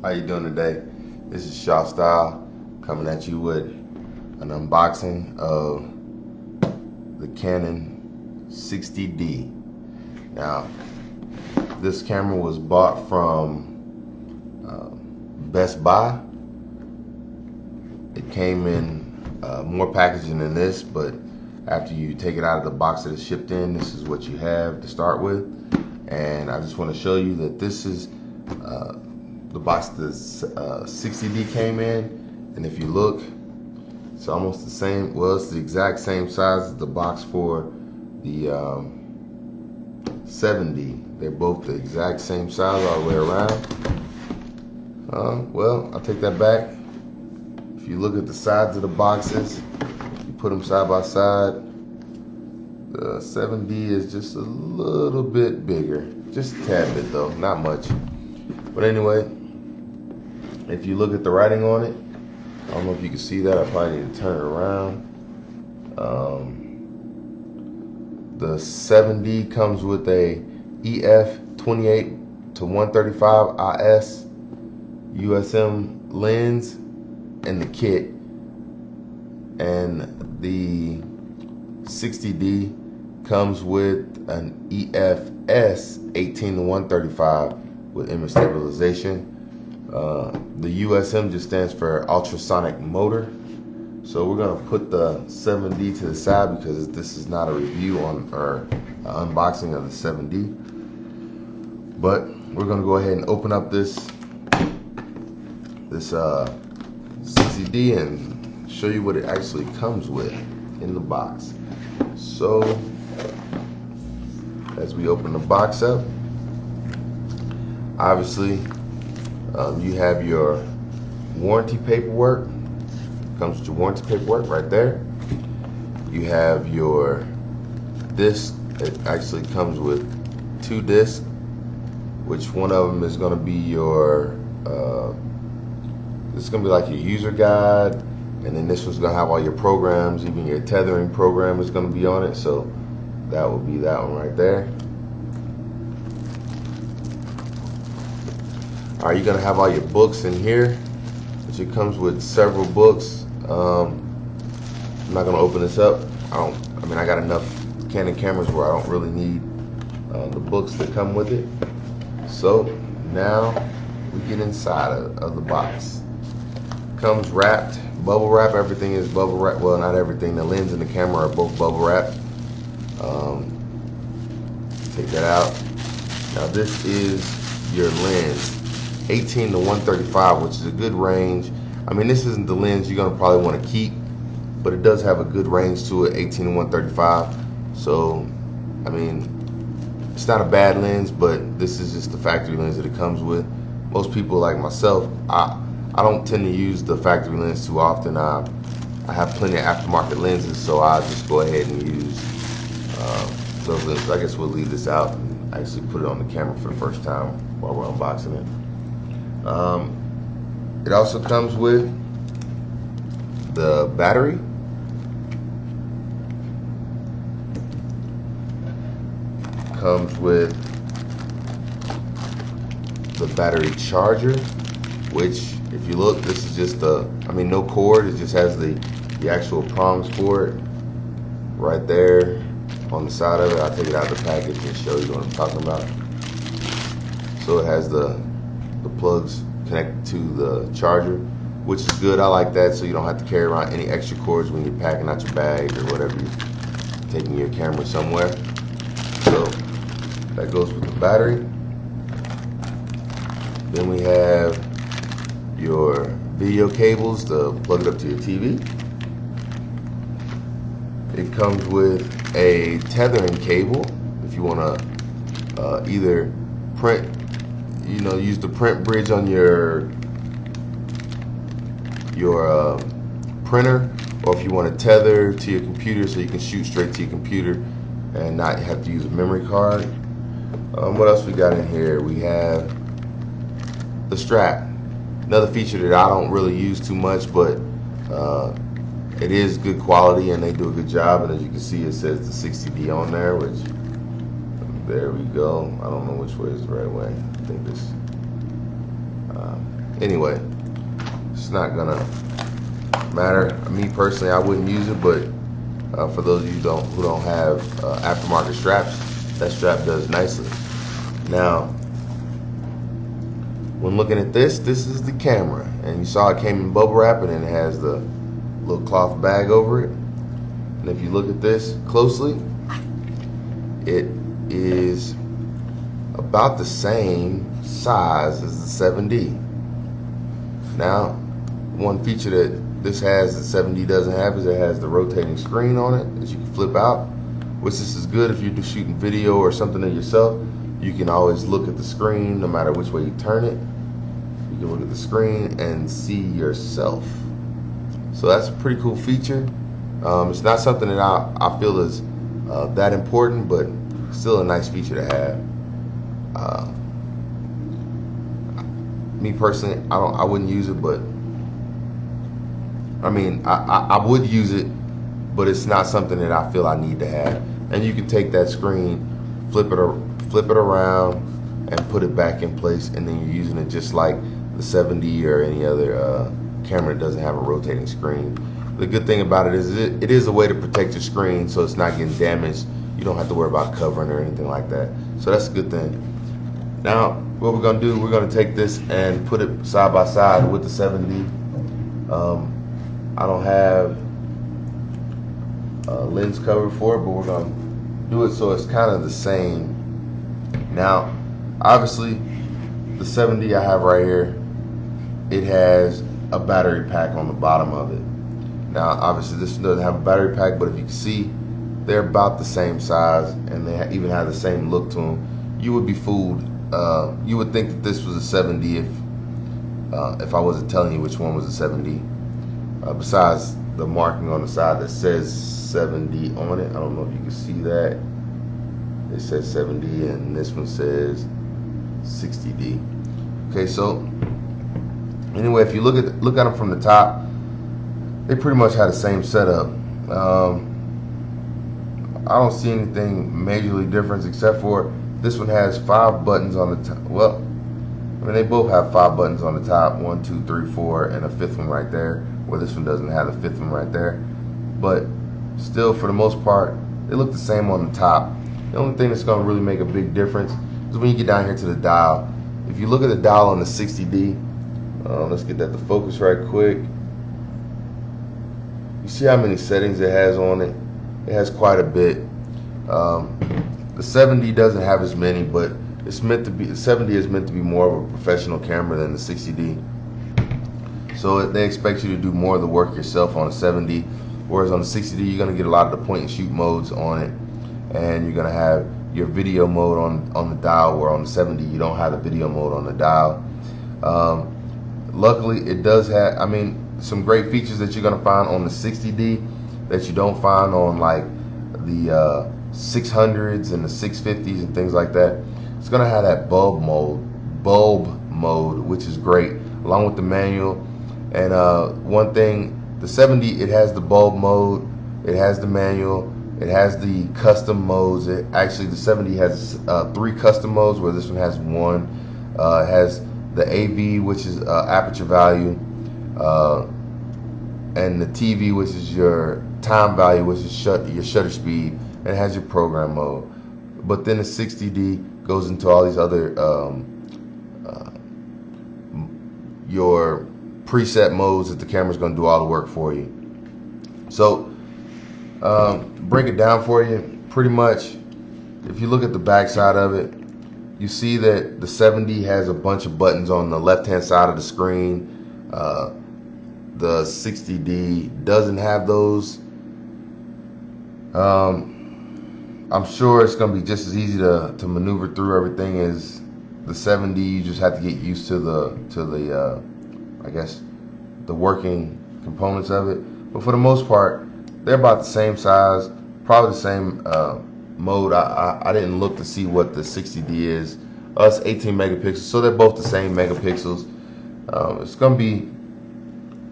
How you doing today? This is Shaw Style coming at you with an unboxing of the Canon 60D. Now, this camera was bought from Best Buy. It came in more packaging than this, but after you take it out of the box that it's shipped in, this is what you have to start with. And I just want to show you that this is the box the 60D came in, and if you look, it's almost the same. Well, it's the exact same size as the box for the 7D. They're both the exact same size all the way around. Well, I'll take that back. If you look at the sides of the boxes, you put them side by side, the 7D is just a little bit bigger, just a tad bit though, not much. But anyway, if you look at the writing on it, I don't know if you can see that. I probably need to turn it around. The 7D comes with a EF 28 to 135 IS USM lens in the kit, and the 60D comes with an EFS 18 to 135 with image stabilization. The USM just stands for ultrasonic motor. So we're gonna put the 7D to the side because this is not a review on or unboxing of the 7D. But we're gonna go ahead and open up this 60D and show you what it actually comes with in the box. So as we open the box up, obviously you have your warranty paperwork. Comes with your warranty paperwork right there. You have your disc. It actually comes with 2 discs, which one of them is going to be your this is going to be like your user guide, and then this one's going to have all your programs, even your tethering program is going to be on it. So that will be that one right there. Alright, you're going to have all your books in here, which it comes with several books. I'm not going to open this up. I got enough Canon cameras where I don't really need the books that come with it. So now we get inside of the box. Comes wrapped, bubble wrap. Everything is bubble wrap. Well, not everything. The lens and the camera are both bubble wrapped. Take that out. Now this is your lens, 18 to 135, which is a good range. I mean, this isn't the lens you're gonna probably want to keep, but it does have a good range to it, 18 to 135. So, I mean, it's not a bad lens, but this is just the factory lens that it comes with. Most people like myself, I don't tend to use the factory lens too often. I have plenty of aftermarket lenses, so I just go ahead and use those lenses. I guess we'll leave this out and actually put it on the camera for the first time while we're unboxing it. It also comes with the battery. Comes with the battery charger, which if you look, this is just no cord. It just has the actual prongs for it right there on the side of it. I'll take it out of the package and show you what I'm talking about. So it has the plugs connected to the charger, which is good. I like that, so you don't have to carry around any extra cords when you're packing out your bag or whatever, you're taking your camera somewhere. So that goes with the battery. Then we have your video cables to plug it up to your TV. It comes with a tethering cable if you want to either print, use the print bridge on your printer, or if you want to tether to your computer so you can shoot straight to your computer and not have to use a memory card. What else we got in here? We have the strap. Another feature that I don't really use too much, but it is good quality and they do a good job. And as you can see, it says the 60D on there, which, there we go. I don't know which way is the right way. I think this, anyway, it's not gonna matter. Me personally, I wouldn't use it, but for those of you who don't have aftermarket straps, that strap does nicely. Now, when looking at this is the camera, and you saw it came in bubble wrap, and it has the little cloth bag over it. And if you look at this closely, it is about the same size as the 7D. Now, one feature that this has that 7D doesn't have is it has the rotating screen on it that you can flip out, which this is good if you're just shooting video or something of yourself. You can always look at the screen no matter which way you turn it. You can look at the screen and see yourself. So that's a pretty cool feature. It's not something that I feel is that important, but still a nice feature to have. Me personally, I wouldn't use it, but I would use it, but it's not something that I feel I need to have. And you can take that screen, flip it around, and put it back in place, and then you're using it just like the 7D or any other camera that doesn't have a rotating screen. The good thing about it is it is a way to protect your screen, so it's not getting damaged. You don't have to worry about covering or anything like that. So that's a good thing. Now, what we're gonna do, we're gonna take this and put it side by side with the 7D. I don't have a lens cover for it, but we're gonna do it so it's kind of the same. Now, obviously, the 7D I have right here, it has a battery pack on the bottom of it. Now, obviously, this doesn't have a battery pack, but if you can see, they're about the same size, and they even have the same look to them. You would be fooled. You would think that this was a 7D if I wasn't telling you which one was a 7D. Besides the marking on the side that says 7D on it. I don't know if you can see that. It says 7D, and this one says 60D. Okay, so anyway, if you look at them from the top, they pretty much have the same setup. I don't see anything majorly different, except for this one has 5 buttons on the top. Well, I mean, they both have 5 buttons on the top, 1, 2, 3, 4, and a 5th one right there, where this one doesn't have the 5th one right there. But still, for the most part, they look the same on the top. The only thing that's going to really make a big difference is when you get down here to the dial. If you look at the dial on the 60D, let's get that to focus right quick. You see how many settings it has on it? It has quite a bit. The 7D doesn't have as many, but it's meant to be. The 7D is meant to be more of a professional camera than the 60D. So they expect you to do more of the work yourself on the 7D, whereas on the 60D you're going to get a lot of the point and shoot modes on it, and you're going to have your video mode on the dial, where on the 7D you don't have the video mode on the dial. Luckily, it does have, some great features that you're going to find on the 60D that you don't find on like the 600s and the 650s and things like that. It's going to have that bulb mode, which is great, along with the manual. And one thing, the 70, it has the bulb mode, it has the manual, it has the custom modes. Actually, the 70 has 3 custom modes, where this one has 1. It has the AV, which is aperture value, and the TV, which is your time value, which is your shutter speed, and it has your program mode. But then the 60D goes into all these other your preset modes that the camera's going to do all the work for you. So break it down for you. Pretty much, if you look at the back side of it, you see that the 7D has a bunch of buttons on the left hand side of the screen. The 60D doesn't have those. I'm sure it's going to be just as easy to maneuver through everything as the 7D. You just have to get used to the I guess the working components of it. But for the most part, they're about the same size, probably the same mode. I didn't look to see what the 60D is. It's 18 megapixels, so they're both the same megapixels. It's going to be,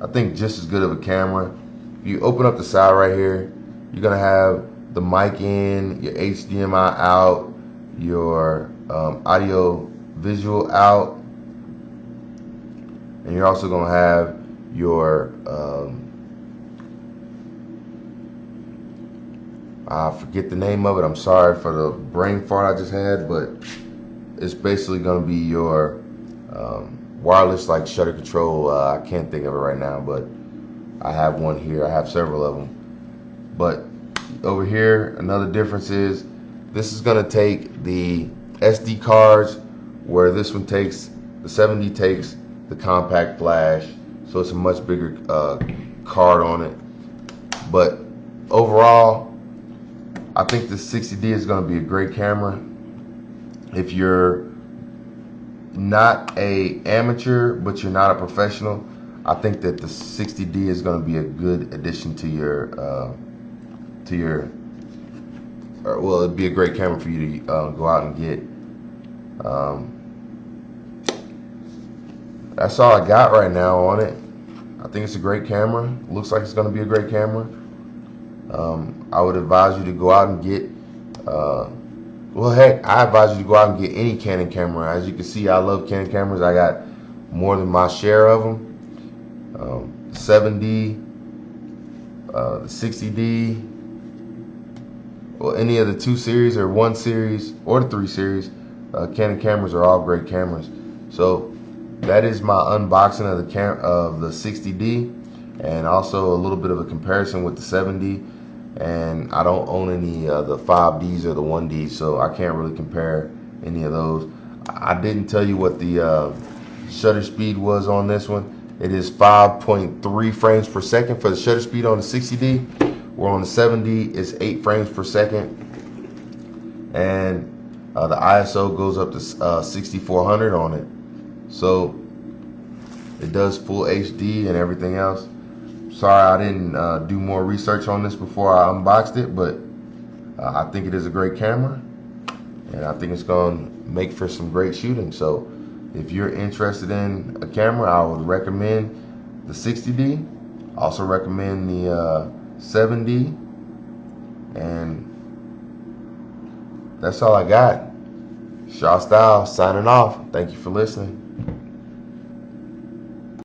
I think, just as good of a camera. If you open up the side right here, you're going to have the mic in, your HDMI out, your audio visual out, and you're also gonna have your I forget the name of it. I'm sorry for the brain fart I just had, but it's basically gonna be your wireless like shutter control. I can't think of it right now, but I have one here. I have several of them. But over here, another difference is this is gonna take the SD cards, where this one takes, the 7D takes the compact flash, so it's a much bigger card on it. But overall, I think the 60D is gonna be a great camera. If you're not a amateur, but you're not a professional, I think that the 60D is gonna be a good addition to your well, it'd be a great camera for you to go out and get. That's all I got right now on it. I think it's a great camera. Looks like it's going to be a great camera. I would advise you to go out and get, well, heck, I advise you to go out and get any Canon camera. As you can see, I love Canon cameras. I got more than my share of them. 7D, the 60D, well, any of the 2 series or 1 series or the 3 series, Canon cameras are all great cameras. So that is my unboxing of the 60D, and also a little bit of a comparison with the 7D. And I don't own any of the 5Ds or the 1Ds, so I can't really compare any of those. I didn't tell you what the shutter speed was on this one. It is 5.3 frames per second for the shutter speed on the 60D. Where on the 7D it's 8 frames per second, and the ISO goes up to 6400 on it. So it does full HD and everything else. Sorry I didn't do more research on this before I unboxed it, but I think it is a great camera, and I think it's going to make for some great shooting. So if you're interested in a camera, I would recommend the 60D. Also recommend the 7D, and that's all I got. Shaw Style signing off. Thank you for listening.